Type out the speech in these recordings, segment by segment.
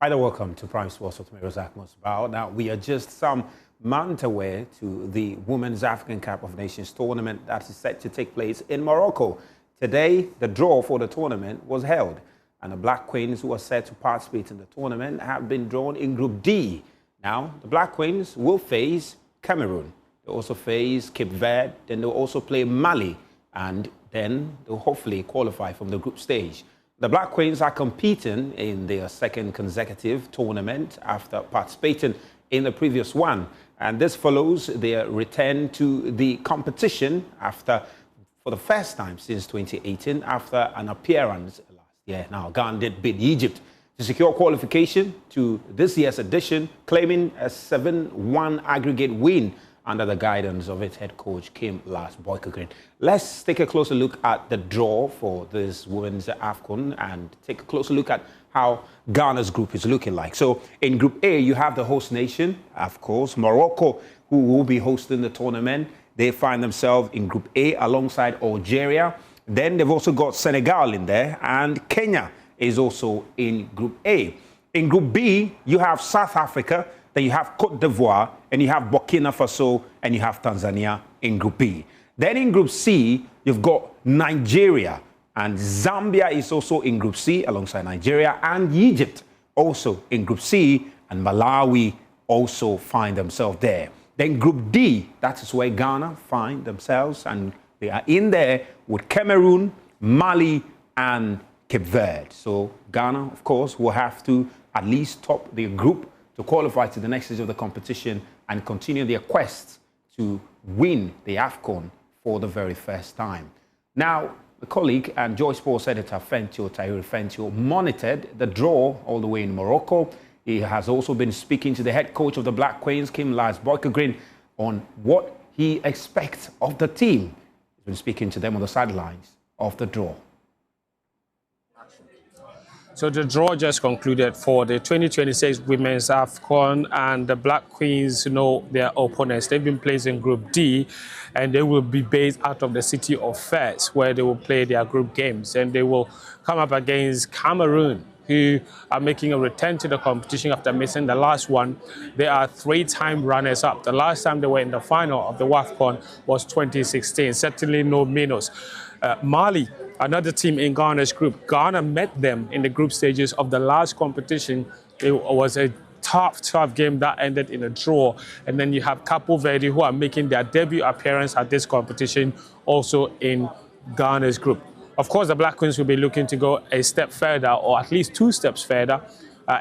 Hi there, welcome to Prime Sports with me, Razak Musbao. Now, we are just some months away to the Women's African Cup of Nations tournament that is set to take place in Morocco. Today, the draw for the tournament was held, and the Black Queens, who are set to participate in the tournament, have been drawn in Group D. Now, the Black Queens will face Cameroon. They'll also face Cape Verde, then they'll also play Mali, and then they'll hopefully qualify from the group stage. The Black Queens are competing in their second consecutive tournament after participating in the previous one. And this follows their return to the competition for the first time since 2018 after an appearance last year. Now, Ghana did beat Egypt to secure qualification to this year's edition, claiming a 7-1 aggregate win under the guidance of its head coach, Asamoah Gyan. Let's take a closer look at the draw for this women's AFCON and take a closer look at how Ghana's group is looking like. So in Group A, you have the host nation, of course, Morocco, who will be hosting the tournament. They find themselves in Group A alongside Algeria. Then they've also got Senegal in there, and Kenya is also in Group A. In Group B, you have South Africa, then you have Cote d'Ivoire, and you have Burkina Faso, and you have Tanzania in Group B. Then in Group C, you've got Nigeria, and Zambia is also in Group C alongside Nigeria, and Egypt also in Group C, and Malawi also find themselves there. Then Group D, that is where Ghana find themselves, and they are in there with Cameroon, Mali, and Cape Verde. So Ghana, of course, will have to at least top their group to qualify to the next stage of the competition and continue their quest to win the AFCON for the very first time. Now, the colleague and Joy Sports editor Tahir Fentio monitored the draw all the way in Morocco. He has also been speaking to the head coach of the Black Queens, Asamoah Gyan, on what he expects of the team. He's been speaking to them on the sidelines of the draw. So the draw just concluded for the 2026 Women's AFCON, and the Black Queens know their opponents. They've been placed in Group D, and they will be based out of the city of Fez, where they will play their group games. And they will come up against Cameroon, who are making a return to the competition after missing the last one. They are three-time runners-up. The last time they were in the final of the AFCON was 2016, certainly no minus. Mali, another team in Ghana's group. Ghana met them in the group stages of the last competition. It was a tough game that ended in a draw. And then you have Cape Verde, who are making their debut appearance at this competition, also in Ghana's group. Of course, the Black Queens will be looking to go a step further, or at least 2 steps further,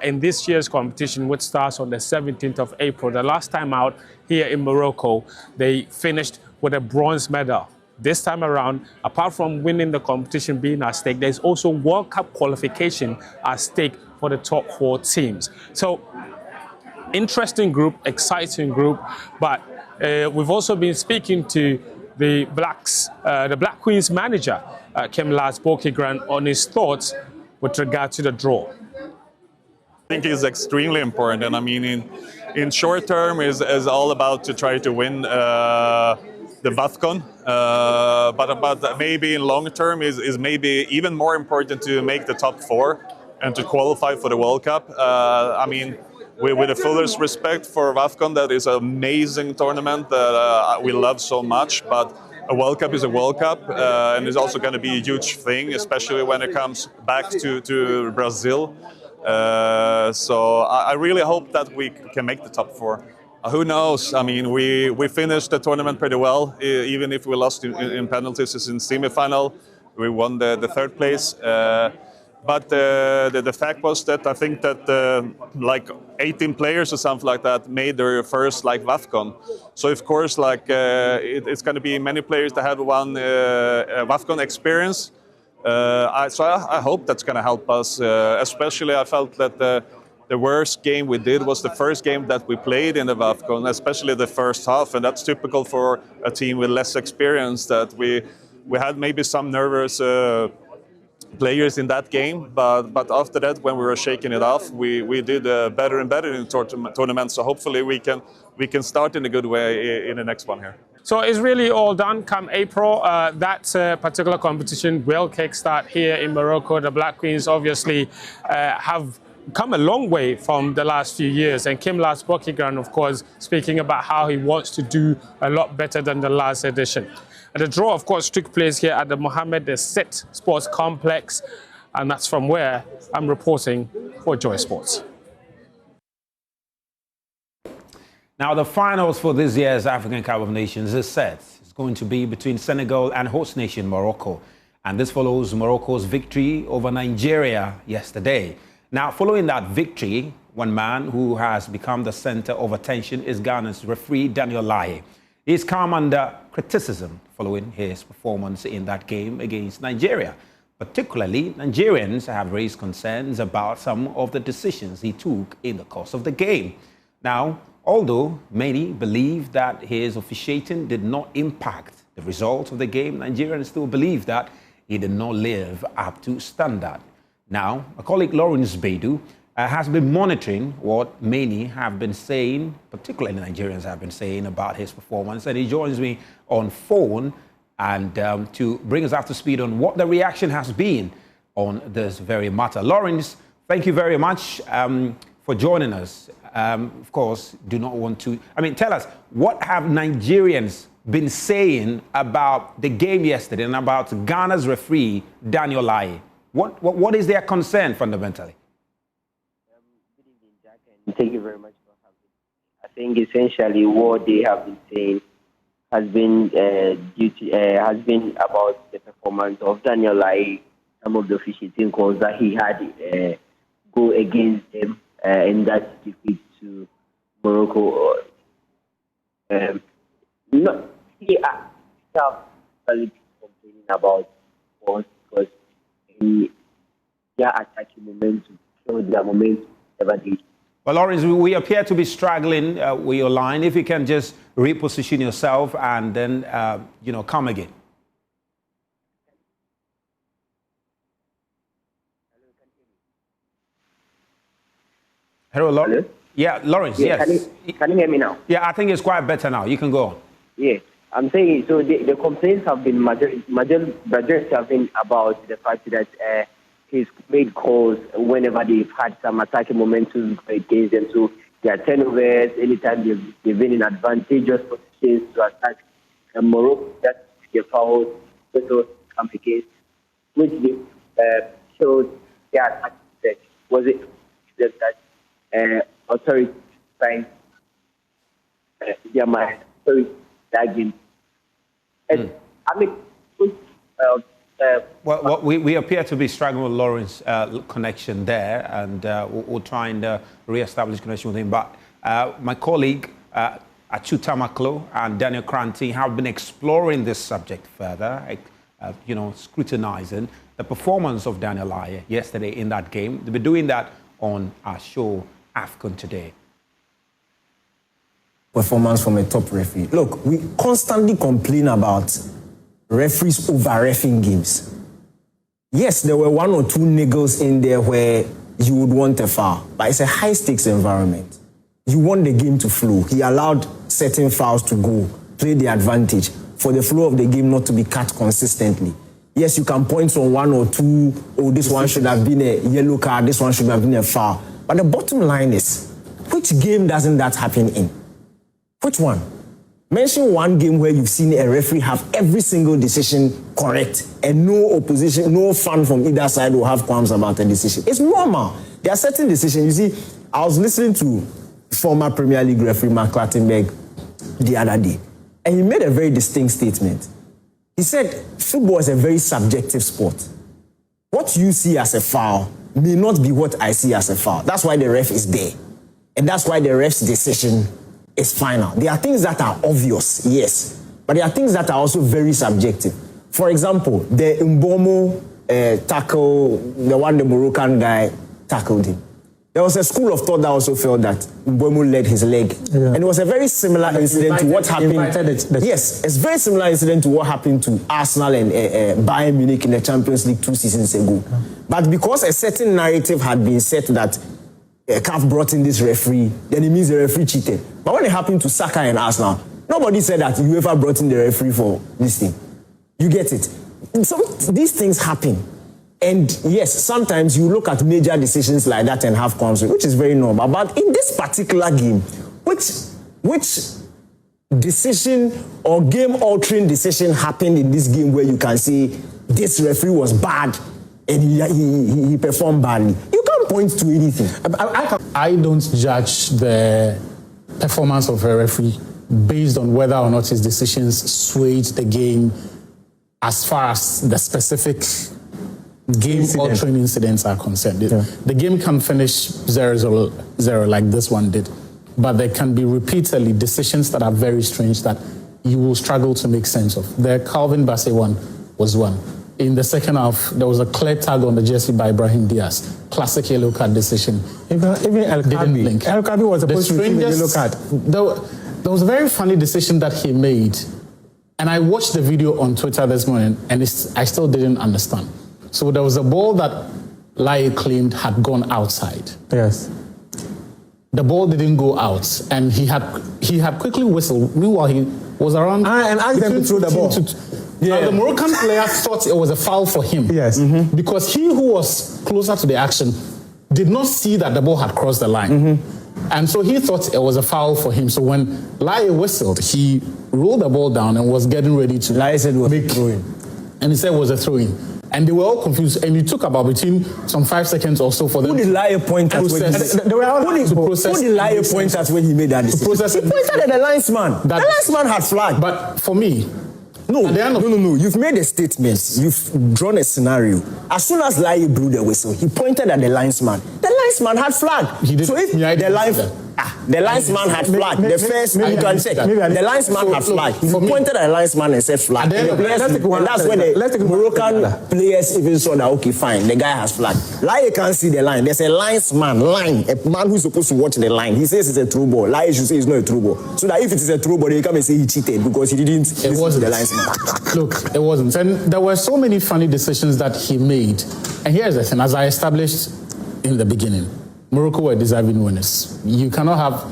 in this year's competition, which starts on the 17th of April. The last time out here in Morocco, they finished with a bronze medal. This time around, apart from winning the competition being at stake, there's also World Cup qualification at stake for the top 4 teams. So, interesting group, exciting group, but we've also been speaking to the Black Queens manager, Asamoah Gyan, on his thoughts with regard to the draw. I think it's extremely important, and I mean, in short term is all about to try to win the AFCON, but maybe in long term is maybe even more important to make the top 4 and to qualify for the World Cup. I mean, with the fullest respect for AFCON, that is an amazing tournament that we love so much, but a World Cup is a World Cup, and it's also going to be a huge thing, especially when it comes back to Brazil. So I really hope that we can make the top 4. Who knows? I mean, we finished the tournament pretty well, even if we lost in penalties in semi-final. We won the 3rd place. But the fact was that I think that like 18 players or something like that made their first AFCON. So of course, it's going to be many players that have one AFCON experience. So I hope that's going to help us. Especially, I felt that the worst game we did was the first game that we played in the AFCON, especially the first half, and that's typical for a team with less experience. That we had maybe some nervous players in that game, but after that, when we were shaking it off, we did better and better in the tournament. So hopefully we can start in a good way in the next one here. So it's really all done come April. That particular competition will kickstart here in Morocco. The Black Queens obviously have come a long way from the last few years. And Kim Asamoah Gyan, of course, speaking about how he wants to do a lot better than the last edition. And the draw, of course, took place here at the Mohammed Set Sports Complex. And that's from where I'm reporting for Joy Sports. Now, the finals for this year's African Cup of Nations is set. It's going to be between Senegal and host nation Morocco. And this follows Morocco's victory over Nigeria yesterday. Now, following that victory, one man who has become the center of attention is Ghana's referee, Daniel Laryea. He's come under criticism following his performance in that game against Nigeria. Particularly, Nigerians have raised concerns about some of the decisions he took in the course of the game. Now, although many believe that his officiating did not impact the result of the game, Nigerians still believe that he did not live up to standard. Now, my colleague Lawrence Beidou has been monitoring what many have been saying, particularly Nigerians have been saying about his performance, and he joins me on phone and to bring us up to speed on what the reaction has been on this very matter. Lawrence, thank you very much for joining us. Of course, do not want to... tell us, what have Nigerians been saying about the game yesterday and about Ghana's referee, Daniel Laryea? What is their concern fundamentally? Good evening, Jack, and thank you very much for having me. I think essentially what they have been saying has been about the performance of Daniel Laryea, some of the officiating calls that he had go against him in that defeat to Morocco. He himself complaining about us because their attacking momentum, showed their momentum never did. Well, Lawrence, we appear to be struggling with your line. If you can just reposition yourself and then, come again. Hello, Lawrence? Hello? Yeah, Lawrence, yeah, yes. Can you hear me now? Yeah, I think it's quite better now. You can go on. Yeah, I'm saying, so the complaints have been, majority have been about the fact that he's made calls whenever they've had some attacking momentum against them. So their turnovers, anytime they've been in advantageous positions to attack Morocco, that's the fouls, also come against, which they showed their attack that was it that authority trying their mind, authority lagging. And well, we appear to be struggling with Lawrence's connection there, and we'll try and re-establish connection with him. But my colleague Achuta Maklo and Daniel Kranti have been exploring this subject further, scrutinizing the performance of Daniel Laryea yesterday in that game. They'll be doing that on our show, AFCON Today. Performance from a top referee. Look, we constantly complain about referees over-reffing games. Yes, there were one or two niggles in there where you would want a foul, but it's a high-stakes environment. You want the game to flow. He allowed certain fouls to go, play the advantage for the flow of the game not to be cut consistently. Yes, you can point on one or two, this one should have been a yellow card, this one should have been a foul. But the bottom line is, which game doesn't that happen in? Which one? Mention one game where you've seen a referee have every single decision correct and no opposition, no fan from either side will have qualms about a decision. It's normal. There are certain decisions. You see, I was listening to former Premier League referee Mark Clattenburg the other day, and he made a very distinct statement. He said, football is a very subjective sport. What you see as a foul may not be what I see as a foul. That's why the ref is there. And that's why the ref's decision is final. There are things that are obvious, yes, but there are things that are also very subjective. For example, the Mbomo tackle, the one the Moroccan guy tackled him. There was a school of thought that also felt that Mbomo led his leg. Yeah. And it was a very similar incident to what happened. Yes, it's very similar incident to what happened to Arsenal and Bayern Munich in the Champions League 2 seasons ago. Yeah. But because a certain narrative had been set that CAF brought in this referee, then it means the referee cheated. But when it happened to Saka and Arsenal, nobody said that UEFA brought in the referee for this thing. You get it? So these things happen. And yes, sometimes you look at major decisions like that and have conflict, which is very normal. But in this particular game, which decision or game-altering decision happened in this game where you can say this referee was bad and he performed badly? You can't point to anything. I don't judge the performance of a referee based on whether or not his decisions swayed the game as far as the specific game-altering incidents are concerned. Yeah. The game can finish 0-0 like this one did, but there can be repeatedly decisions that are very strange that you will struggle to make sense of. The Calvin Bassey one was one. In the second half, there was a clear tag on the jersey by Ibrahim Diaz. Classic yellow card decision. Even El Kabi was supposed to receive a yellow card. There was a very funny decision that he made, and I watched the video on Twitter this morning, and I still didn't understand. So there was a ball that Laryea claimed had gone outside. Yes. The ball didn't go out, and he had quickly whistled. Meanwhile, he was around and asked them to throw the ball. Now, the Moroccan player thought it was a foul for him. Yes. Mm-hmm. Because he who was closer to the action did not see that the ball had crossed the line. Mm-hmm. And so he thought it was a foul for him. So when Laryea whistled, he rolled the ball down and was getting ready to Laryea said it was a throw-in. And he said it was a throw-in. And they were all confused. And it took about between some 5 seconds or so for them. Who did Laryea point at when he point at when he made that decision? He pointed at the linesman. The linesman had flagged. But for me, No. You've made a statement. You've drawn a scenario. As soon as Laryea blew the whistle, he pointed at the linesman. The linesman had flagged. So if the linesman had flagged, the linesman had flagged. He pointed at the linesman and said flag. And that's when the Moroccan players even saw that, okay, fine, the guy has flagged. Laryea can't see the line. There's a linesman, a man who's supposed to watch the line. He says it's a through ball. Laryea should say it's not a through ball. So that if it is a through ball, they come and say he cheated because he didn't listen to the linesman. Look, it wasn't. And there were so many funny decisions that he made. And here's the thing, as I established in the beginning, Morocco were deserving winners. You cannot have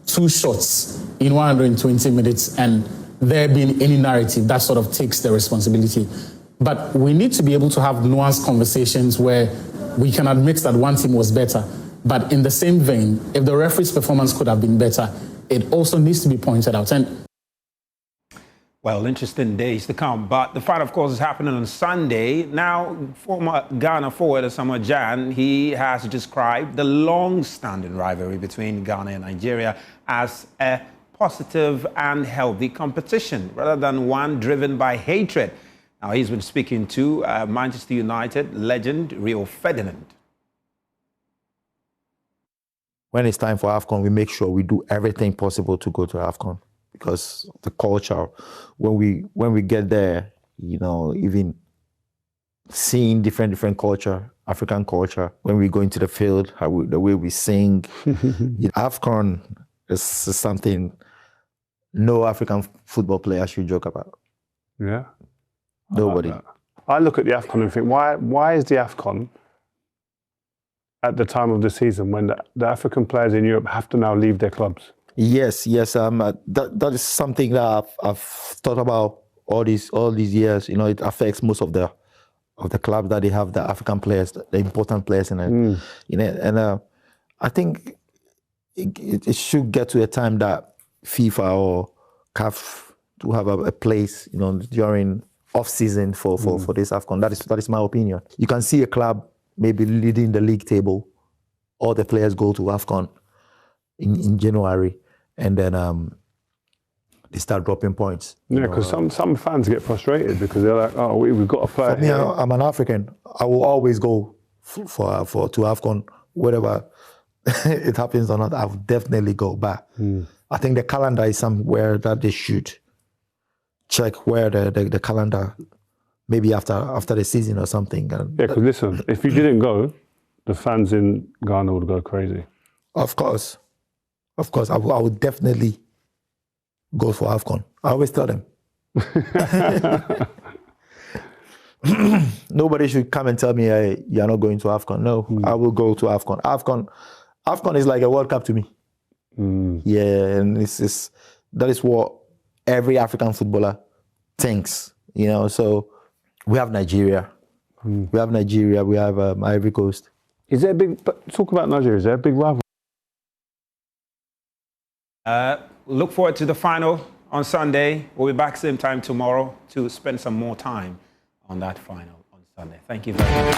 2 shots in 120 minutes and there being any narrative that sort of takes the responsibility. But we need to be able to have nuanced conversations where we can admit that one team was better. But in the same vein, if the referee's performance could have been better, it also needs to be pointed out. And well, interesting days to come. But the fight, of course, is happening on Sunday. Now, former Ghana forward Asamoah Gyan, he has described the long-standing rivalry between Ghana and Nigeria as a positive and healthy competition, rather than one driven by hatred. Now, he's been speaking to Manchester United legend Rio Ferdinand. When it's time for AFCON, we make sure we do everything possible to go to AFCON. Because the culture, when we get there, you know, even seeing different culture, African culture, when we go into the field, the way we sing, AFCON is something no African football player should joke about. Yeah, nobody. I look at the AFCON and think, why is the AFCON at the time of the season when the African players in Europe have to now leave their clubs? Yes. That is something that I've thought about all these years. You know, it affects most of the clubs that they have the African players, the important players in it. You know, and I think it should get to a time that FIFA or CAF to have a place, you know, during off season for this AFCON. That is my opinion. You can see a club maybe leading the league table, all the players go to AFCON in January, and then they start dropping points. Yeah, because some fans get frustrated because they're like, oh, we've got a player. For me, I'm an African. I will always go to AFCON, whatever it happens or not. I will definitely go back. I think the calendar is somewhere that they should check where the calendar, maybe after the season or something. Yeah, because listen, if you didn't go, the fans in Ghana would go crazy. Of course, I would definitely go for AFCON. I always tell them. Nobody should come and tell me, hey, you're not going to AFCON. No, I will go to AFCON. AFCON is like a World Cup to me. Yeah, and that is what every African footballer thinks, you know. So we have Nigeria, We have Nigeria, we have Ivory Coast. Is there a big, talk about Nigeria, is there a big rivalry? Look forward to the final on Sunday. We'll be back same time tomorrow to spend some more time on that final on Sunday. Thank you very much.